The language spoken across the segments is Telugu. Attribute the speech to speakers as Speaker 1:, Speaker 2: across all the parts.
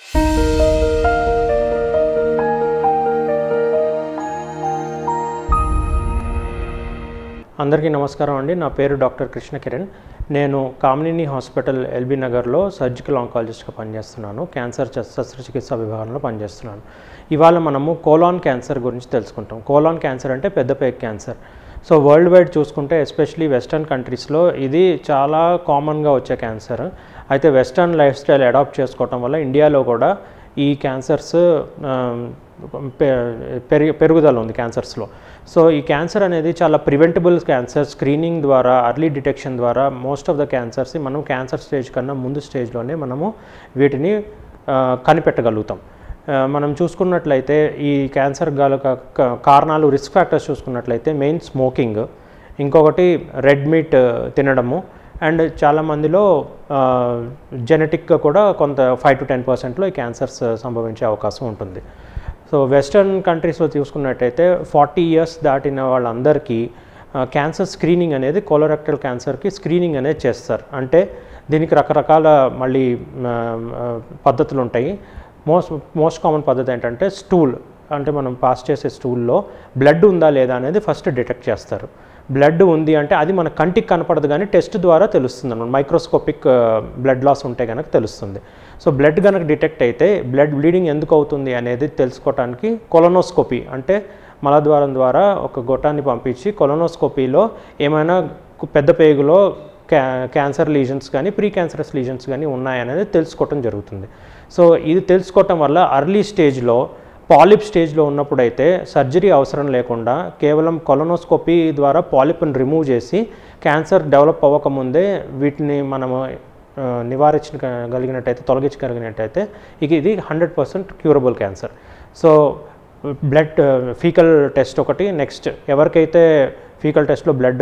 Speaker 1: అందరికీ నమస్కారం అండి. నా పేరు డాక్టర్ కృష్ణ కిరణ్. నేను కామినేని హాస్పిటల్ ఎల్బీ నగర్లో సర్జికల్ ఆంకాలజిస్ట్గా పనిచేస్తున్నాను. క్యాన్సర్ శస్త్రచికిత్సా విభాగంలో పనిచేస్తున్నాను. ఇవాళ మనము కోలాన్ క్యాన్సర్ గురించి తెలుసుకుంటాం. కోలాన్ క్యాన్సర్ అంటే పెద్దపేగు క్యాన్సర్. సో వరల్డ్ వైడ్ చూసుకుంటే ఎస్పెషలీ వెస్టర్న్ కంట్రీస్లో ఇది చాలా కామన్గా వచ్చే క్యాన్సర్. అయితే వెస్టర్న్ లైఫ్ స్టైల్ అడాప్ట్ చేసుకోవటం వల్ల ఇండియాలో కూడా ఈ క్యాన్సర్స్ పెరుగుదల ఉంది క్యాన్సర్స్లో. సో ఈ క్యాన్సర్ అనేది చాలా ప్రివెంటబుల్ క్యాన్సర్. స్క్రీనింగ్ ద్వారా, అర్లీ డిటెక్షన్ ద్వారా మోస్ట్ ఆఫ్ ద క్యాన్సర్స్ మనం క్యాన్సర్ స్టేజ్ కన్నా ముందు స్టేజ్లోనే మనము వీటిని కనిపెట్టగలుగుతాం. మనం చూసుకున్నట్లయితే ఈ క్యాన్సర్ కారణాలు, రిస్క్ ఫ్యాక్టర్స్ చూసుకున్నట్లయితే మెయిన్ స్మోకింగ్, ఇంకొకటి రెడ్ మీట్ తినడము, అండ్ చాలామందిలో జెనెటిక్గా కూడా కొంత 5 to 10% ఈ క్యాన్సర్స్ సంభవించే అవకాశం ఉంటుంది. సో వెస్టర్న్ కంట్రీస్లో చూసుకున్నట్టయితే 40 years దాటిన వాళ్ళందరికీ క్యాన్సర్ స్క్రీనింగ్ అనేది, కోలోరెక్టల్ క్యాన్సర్కి స్క్రీనింగ్ అనేది చేస్తారు. అంటే దీనికి రకరకాల మళ్ళీ పద్ధతులు ఉంటాయి. మోస్ట్ కామన్ పద్ధతి ఏంటంటే స్టూల్, అంటే మనం పాస్ చేసే స్టూల్లో బ్లడ్ ఉందా లేదా అనేది ఫస్ట్ డిటెక్ట్ చేస్తారు. బ్లడ్ ఉంది అంటే అది మన కంటికి కనపడదు, కానీ టెస్ట్ ద్వారా తెలుస్తుంది అన్నమాట. మైక్రోస్కోపిక్ బ్లడ్ లాస్ ఉంటే కనుక తెలుస్తుంది. సో బ్లడ్ కనుక డిటెక్ట్ అయితే బ్లడ్ బ్లీడింగ్ ఎందుకు అవుతుంది అనేది తెలుసుకోవడానికి కొలనోస్కోపీ, అంటే మలద్వారం ద్వారా ఒక గొట్టాన్ని పంపించి కొలనోస్కోపీలో ఏమైనా పెద్ద పేగులో క్యాన్సర్ లీజన్స్ కానీ, ప్రీ క్యాన్సరస్ లీజన్స్ కానీ ఉన్నాయనేది తెలుసుకోవటం జరుగుతుంది. సో ఇది తెలుసుకోవటం వల్ల అర్లీ స్టేజ్లో, పాలిప్ స్టేజ్లో ఉన్నప్పుడైతే సర్జరీ అవసరం లేకుండా కేవలం కొలనోస్కోపీ ద్వారా పాలిప్ని రిమూవ్ చేసి క్యాన్సర్ డెవలప్ అవ్వకముందే వీటిని మనము నివారించగలిగినట్టయితే, తొలగించగలిగినట్టయితే ఇది 100% curable cancer. So blood faecal test ఒకటి. నెక్స్ట్ ఎవరికైతే ఫీకల్ టెస్ట్లో బ్లడ్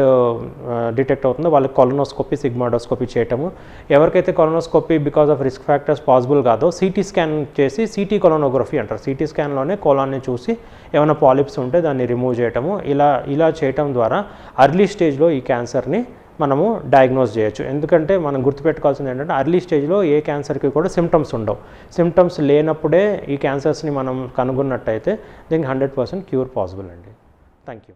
Speaker 1: డిటెక్ట్ అవుతుందో వాళ్ళకి కొలనోస్కోపీ, సిగ్మాడోస్కోపీ చేయటము. ఎవరికైతే colonoscopy because of risk factors possible కాదో సిటీ స్కాన్ చేసి, సిటీ కొలనోగ్రఫీ అంటారు, సిటీ స్కాన్లోనే కోలాన్ని చూసి ఏమైనా పాలిప్స్ ఉంటే దాన్ని రిమూవ్ చేయటము. ఇలా చేయటం ద్వారా అర్లీ స్టేజ్లో ఈ క్యాన్సర్ని మనము డయాగ్నోస్ చేయొచ్చు. ఎందుకంటే మనం గుర్తుపెట్టుకోవాల్సింది ఏంటంటే అర్లీ స్టేజ్లో ఏ క్యాన్సర్కి కూడా సిమ్టమ్స్ ఉండవు. సిమ్టమ్స్ లేనప్పుడే ఈ క్యాన్సర్స్ని మనం కనుగొన్నట్టయితే దీనికి 100% క్యూర్ పాసిబుల్ అండి. Thank you.